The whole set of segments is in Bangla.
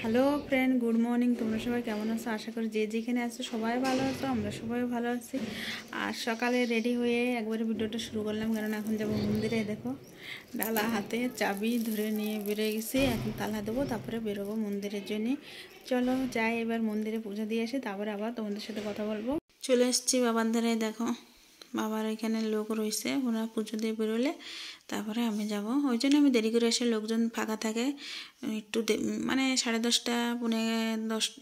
Hello friend, good morning. তোমরা সবাই কেমন আছো? আশা করি যে যেখানে আছো সবাই ভালো আছো, আমরা সবাই ভালো আছি। আর সকালে রেডি হয়ে একবারে ভিডিওটা শুরু করলাম, কারণ এখন যাবো মন্দিরে। দেখো ডালা হাতে চাবি ধরে নিয়ে বেরিয়ে গেছি, এখন তালা দেবো, তারপরে বেরোবো মন্দিরের জন্যে। চলো যাই, এবার মন্দিরে পুজো দিয়ে আসি, তারপরে আবার তোমাদের সাথে কথা বলবো। চলে এসেছি বাবার ধারে। দেখো বাবার এখানে লোক রয়েছে, ওরা পুজো দিয়ে বেরোলে তারপরে আমি যাব। ওই জন্য আমি দেরি করে এসে, লোকজন ফাঁকা থাকে একটু, মানে 10:30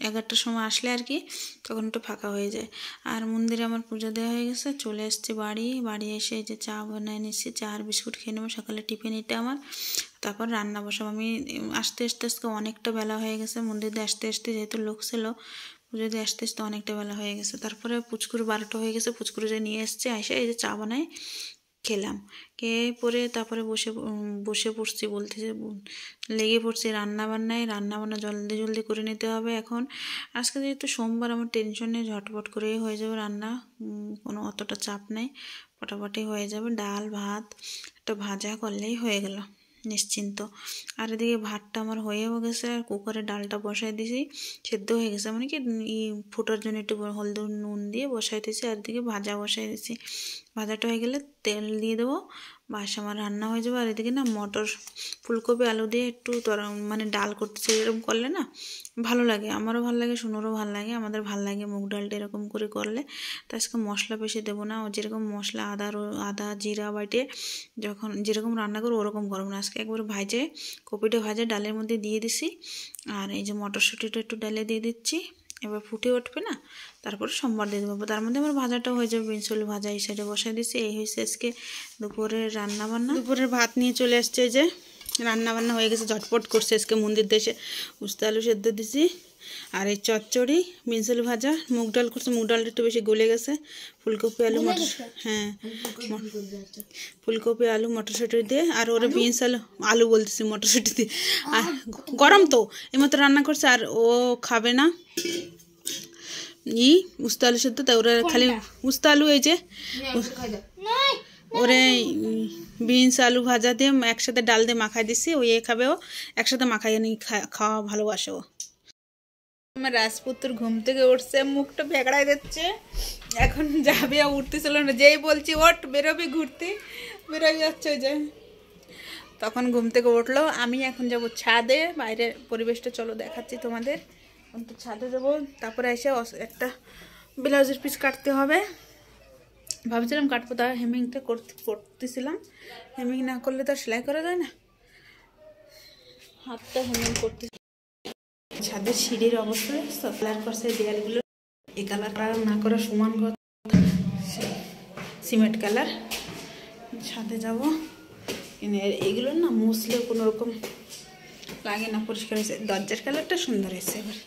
11টার সময় আসলে আর কি, তখন একটু ফাঁকা হয়ে যায়। আর মন্দিরে আমার পুজো দেওয়া হয়ে গেছে, চলে এসেছি বাড়ি এসে যে চা বানিয়ে নিচ্ছি, চা আর বিস্কুট খেয়ে নেবো, সকালে টিফিন এটা আমার। তারপর রান্না বসাবো। আমি আসতে আজকে অনেকটা বেলা হয়ে গেছে, মন্দিরে আসতে যেহেতু লোক ছিল, পুজো দিয়ে আসতে অনেকটা বেলা হয়ে গেছে। তারপরে পুচকুর 12টা হয়ে গেছে, পুচকুর যে নিয়ে এসছে, এসে এই যে চা বানাই খেলাম, খেয়ে পরে তারপরে বসে পড়ছি, লেগে পড়ছি রান্না বান্না জলদি করে নিতে হবে এখন। আজকে যেহেতু সোমবার, আমার টেনশন নেই, ঝটপট করেই হয়ে যাবে রান্না, কোনো অতটা চাপ নেই, ফটাফটি হয়ে যাবে। ডাল ভাত একটা ভাজা করলেই হয়ে গেল, নিশ্চিন্ত। আর এদিকে ভাতটা আমার হয়েও গেছে, আর কুকারে ডালটা বসাই দিয়েছি, সেদ্ধ হয়ে গেছে, মানে কি ফোটার জন্য একটু হলদি নুন দিয়ে বসাই দিয়েছি। আর এদিকে ভাজা বসাই দিয়েছি, ভাজাটা হয়ে গেলে তেল দিয়ে দেবো, বাস আমার রান্না হয়ে যাবে। আর এদিকে না মটর ফুলকপি আলু দিয়ে একটু মানে ডাল করতেছে, এরকম করলে না ভালো লাগে, আমারও ভালো লাগে, শুনোরও ভালো লাগে, আমাদের ভালো লাগে মুগ ডালটা এরকম করে করলে। তো আজকে মশলা বেশি দেবো না, যেরকম মশলা আদা জিরা বাটে যখন যেরকম রান্না করবো ওরকম করবো না, আজকে একবার কপিটা ভাজে ডালের মধ্যে দিয়ে দিছি। আর এই যে মটরশুঁটিটা একটু ডালে দিয়ে দিচ্ছি, এবার ফুটে উঠবে না, তারপরে সোমবার দিয়ে দেবো। তার মধ্যে আমার ভাজাটা হয়ে যাবে, বিনসুলি ভাজা এই সাইডে বসাই দিচ্ছি। এই হয়েছে আজকে দুপুরের রান্নাবান্না। দুপুরের ভাত নিয়ে চলে আসছে, যে রান্নাবান্না হয়ে গেছে, ঝটপট করছে আজকে মন্দির দেশে। উস্তা আলু সেদ্ধ দিছি, আর এই চচ্চড়ি বিনসুলি ভাজা, মুগ ডাল করছে, মুগ ডালটা একটু বেশি গলে গেছে। ফুলকপি আলু ফুলকপি আলু মটরশুঁটি দিয়ে, আর ওরা বিনস আলু বলতেছি মটরশুঁটি দিয়ে। আর গরম তো এইমাত্র রান্না করছে, আর ও খাবে না উস্তা আলু সেদ্ধ, তাই ওরা খালি উস্তা আলু, এই যে ওরে বিনস আলু ভাজা দিয়ে একসাথে ডাল দিয়ে মাখাই দিছি, ওই খাবে, ও একসাথে মাখাই নিয়ে খাওয়া ভালোবাসে ও। আমার রাজপুত্র ঘুম থেকে উঠছে, মুখটা ভেগড়াই দিচ্ছে, এখন যাবে, উঠতেছিল না, যেই বলছি ওঠ বেরোবি ঘুরতে, বেরোয় যাচ্ছে, ওই যে তখন ঘুম থেকে উঠলো। আমি এখন যাব ছাদে, বাইরের পরিবেশটা চলো দেখাচ্ছি তোমাদের। এখন তো ছাদে যাবো, তারপরে এসে একটা ব্লাউজের পিস কাটতে হবে, ভাবছিলাম কাটবো, তা হেমিংটা করতেছিলাম, হেমিং না করলে তো সেলাই করা যায় না, হাতটা হেমিং করতে। ছাদের সিঁড়ির অবস্থা কালার করছে, দেয়ালগুলো এই কালার না করা সমান কথা, সিমেন্ট কালার। ছাদে যাব, কিন্তু এইগুলো না মুছলে কোনো রকম লাগে না, পরিষ্কার হয়েছে। দরজার কালারটা সুন্দর হয়েছে। এবার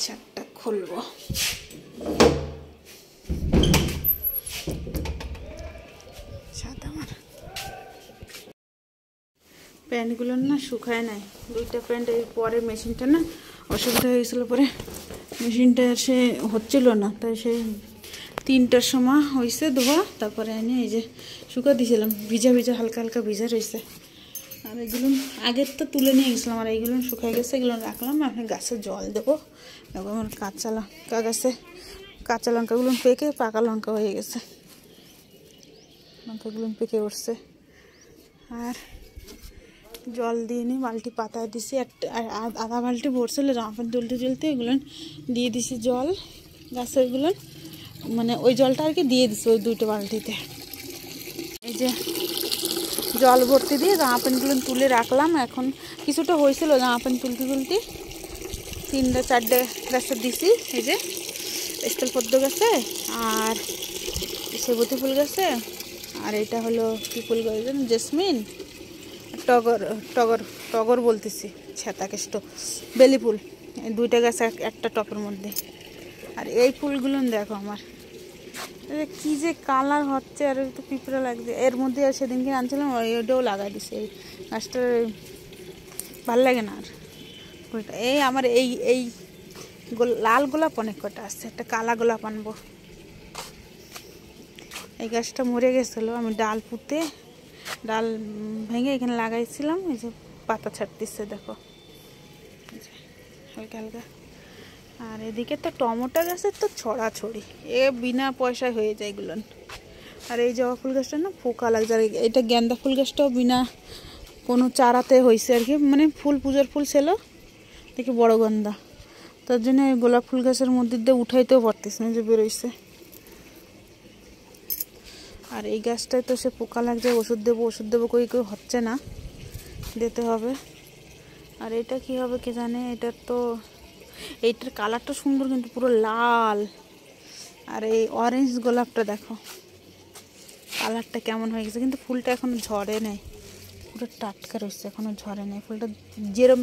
ছাদটা খুলবো, ছাদ আমার প্যান্টগুলো না শুকায় নাই, দুইটা প্যান্ট, এর পরে মেশিনটা না অসুবিধা হয়ে গেছিলো, পরে মেশিনটা সে হচ্ছিল না, তাই সে 3টার সময় হয়েছে ধোয়া, তারপরে এনে এই যে শুকা দিয়েছিলাম, ভিজা হালকা হালকা ভিজা রয়েছে। আর এগুলো আগের তো তুলে নিয়ে গেছিলাম, আর এইগুলো শুকাই গেছে, এগুলো রাখলাম। এখন গাছে জল দেবো। দেখো আমার কাঁচা লঙ্কা গাছে, কাঁচা লঙ্কাগুলো পেকে পাকা লঙ্কা হয়ে গেছে, লঙ্কাগুলো পেকে উঠছে। আর জল দিয়ে নিই, বালতি পাতায় দিছি, আধা বালতি ভরছিল জামা প্যান্ট তুলতে এগুলো দিয়ে দিছি জল গাছে, ওইগুলো মানে ওই জলটা আর কি দিয়ে দিছি ওই 2টা বালতিতে। এই যে জল ভর্তি দিয়ে জামা প্যান্টগুলো তুলে রাখলাম। এখন কিছুটা হয়েছিল জামা প্যান্ট তুলতে 3টা 4টে গাছে দিছি, এই যে স্থল পদ্ম গাছে, আর সেবতী ফুল গাছে, আর এটা হলো কি ফুল গাছ, জেসমিন, টগর বলতেছি, ছাতাকেষ্ট, বেলি ফুল, এই 2টা গাছ একটা টপের মধ্যে। আর এই ফুলগুলো দেখো আমার কি যে কালার হচ্ছে, আর একটু পিঁপড়া লাগছে এর মধ্যে। আর সেদিনকে আনছিলাম, ওইটাও লাগাই দিছে, এই গাছটার ভাল লাগে না। আর ফুলটা আমার এই লাল গোলাপ অনেক কটা আছে, একটা কালা গোলাপ আনবো। এই গাছটা মরে গেছিলো, আমি ডাল পুঁতে ডাল ভেঙে এখানে লাগাইছিলাম, এই যে পাতা ছাড়তেছে দেখো। হালকা হালকা। আর এদিকে তো টমেটো গাছের তো ছড়াছড়ি, এ বিনা পয়সায় হয়ে যায় এগুলো। আর এই জবা ফুল গাছটা না পোকা লাগছে, আর এটা গেন্দা ফুল গাছটাও বিনা কোনো চারাতে হয়েছে আর কি, মানে ফুল পুজোর ফুল ছিল দেখি বড় গন্ধা, তার জন্য এই গোলাপ ফুল গাছের মধ্যে দিয়ে উঠাইতেও পারতেছে না, যে বেরোইছে। আর এই গাছটায় তো সে পোকা লাগছে, ওষুধ দেবো কই কেউ হচ্ছে না, দিতে হবে। আর এটা কি হবে কে জানে, এটার তো এইটার কালারটা সুন্দর কিন্তু পুরো লাল। আর এই অরেঞ্জ গোলাপটা দেখো কালারটা কেমন হয়ে গেছে, কিন্তু ফুলটা এখনো ঝরে নেই, পুরো টাটকা রয়েছে, এখনো ঝরে নেই ফুলটা। যেরম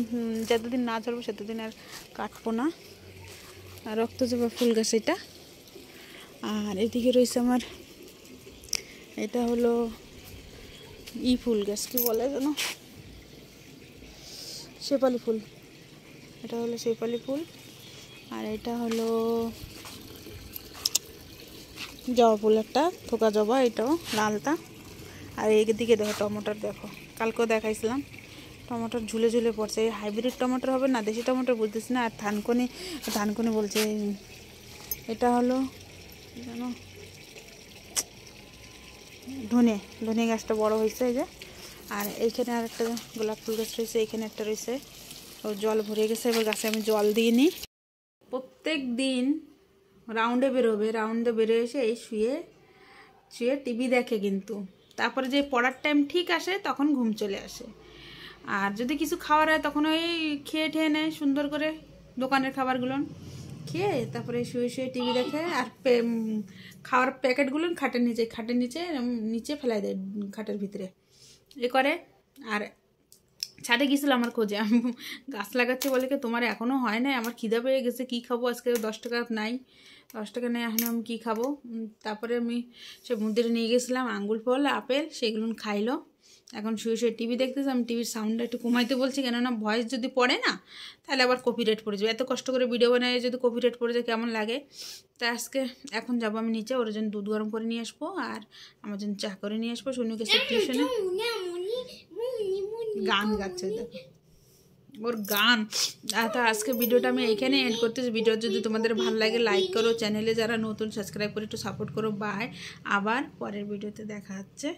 যতদিন না ঝরবো সেতদিন আর কাটবো না। আর রক্তজবা ফুল গাছ এটা। আর এদিকে রয়েছে আমার, এটা হলো ফুল গাছ, কি বলে যেন, শেফালি ফুল, এটা হলো শেফালি ফুল। আর এটা হলো জবা ফুল, একটা থোকা জবা, এটাও লালটা। আর এইদিকে দেখো টমেটোর, দেখো কালকেও দেখাইছিলাম টমেটোর ঝুলে ঝুলে পড়ছে। এই হাইব্রিড টমেটোর হবে না দেশি টমেটোর বুঝতেছি না। আর ধানকুনি বলছে, এটা হলো যেন ধনে গাছটা বড় হয়েছে এই যে। আর এইখানে আর একটা গোলাপ ফুল গাছ রয়েছে, এইখানে একটা রয়েছে, ও জল ভরে গেছে, এবার গাছে আমি জল দিয়ে নিই। প্রত্যেক দিন রাউন্ডে বেরোবে, রাউন্ডে বেরোয় এসে এই শুয়ে টিভি দেখে, কিন্তু তারপরে যে পড়ার টাইম ঠিক আসে তখন ঘুম চলে আসে। আর যদি কিছু খাওয়ার হয় তখন ওই খেয়ে নেয় সুন্দর করে দোকানের খাবারগুলো খেয়ে, তারপরে শুয়ে টিভি দেখে। আর খাওয়ার প্যাকেটগুলো খাটের নিচে ফেলাই দেয়, খাটের ভিতরে এ করে। আর ছাদে গেছিল আমার খোঁজে, আমি গাছ লাগাচ্ছি বলে কি তোমার এখনও হয় না, আমার খিদা পেয়ে গেছে, কী খাবো আজকে, 10 টাকা নাই, 10 টাকা নেই, এখন আমি কী খাবো। তারপরে আমি সে মন্দিরে নিয়ে গেছিলাম আঙ্গুর ফল আপেল, সেগুলো খাইলো। এখন শুয়ে টিভি দেখতেছি, আমি টিভির সাউন্ডটা একটু কমাইতে বলছি, কেননা ভয়েস যদি পড়ে না তাহলে আবার কপিরাইট পড়ে যাবে। এত কষ্ট করে ভিডিও বানায় যদি কপিরাইট পড়ে যায় কেমন লাগে। তা আজকে এখন যাবো আমি নিচে, ওর জন্য দুধ গরম করে নিয়ে আসবো, আর আমার জন্য চা করে নিয়ে আসবো। শুনু গেছে টিউশনে, গান গাচ্ছে দেখো ওর গান। তো আজকে ভিডিওটা আমি এইখানে এন্ড করতেছি। ভিডিও যদি তোমাদের ভালো লাগে লাইক করো, চ্যানেলে যারা নতুন সাবস্ক্রাইব করে একটু সাপোর্ট করো। বাই, আবার পরের ভিডিওতে দেখা হচ্ছে।